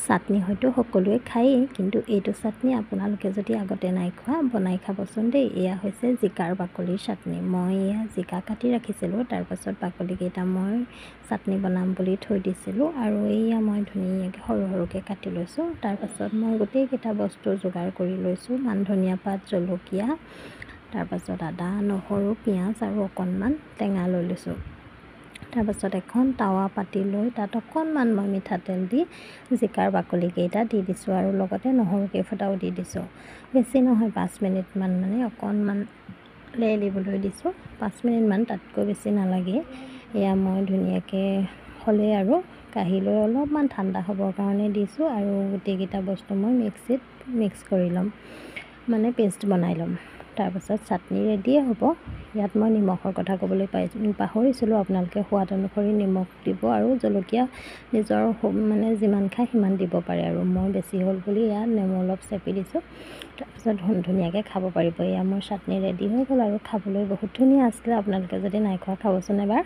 চাটনি হয়তো সকলোৱে খায়েই, কিন্তু এইটো চাটনি আপোনালোকে যদি আগতে নাই খোৱা বনাই খাবচোন দেই। এয়া হৈছে জিকাৰ বাকলিৰ চাটনি। মই এয়া জিকা কাটি ৰাখিছিলোঁ, তাৰপাছত বাকলিকেইটা মই চাটনি বনাম বুলি থৈ দিছিলোঁ, আৰু এইয়া মই ধুনীয়াকৈ সৰু সৰুকৈ কাটি লৈছোঁ। তাৰপাছত মই গোটেইকেইটা বস্তু যোগাৰ কৰি লৈছোঁ। মান ধনিয়া পাত, জলকীয়া, তাৰপাছত আদা, নহৰু, পিঁয়াজ আৰু অকণমান টেঙা লৈ লৈছোঁ। তাৰপাছত এখন টাৱা পাতি লৈ তাত অকণমান মই মিঠাতেল দি জিকাৰ বাকলিকেইটা দি দিছোঁ, আৰু লগতে নহৰু কেইফুটাও দি দিছোঁ। বেছি নহয়, 5 মিনিটমান মানে অকণমান লেৰেলিবলৈ দিছোঁ। 5 মিনিটমান, তাতকৈ বেছি নালাগে। এয়া মই ধুনীয়াকৈ হ'লে আৰু কাঢ়ি লৈ অলপমান ঠাণ্ডা হ'বৰ কাৰণে দিছোঁ, আৰু গোটেইকেইটা বস্তু মই মিক্সিত মিক্স কৰি ল'ম, মানে পেষ্ট বনাই ল'ম। তাৰপাছত চাটনি ৰেডিয়ে হ'ব। ইয়াত মই নিমখৰ কথা ক'বলৈ পাহৰিছিলোঁ। আপোনালোকে সোৱাদ অনুসৰি নিমখ দিব, আৰু জলকীয়া নিজৰ মানে যিমান খায় সিমান দিব পাৰে, আৰু মই বেছি হ'ল বুলি ইয়াত নেমু অলপ চেপি দিছোঁ। তাৰপিছত ধুনীয়াকৈ খাব পাৰিব। এয়া মোৰ চাটনি ৰেডি হৈ গ'ল, আৰু খাবলৈ বহুত ধুনীয়া আছিলে। আপোনালোকে যদি নাই খোৱা খাবচোন এবাৰ।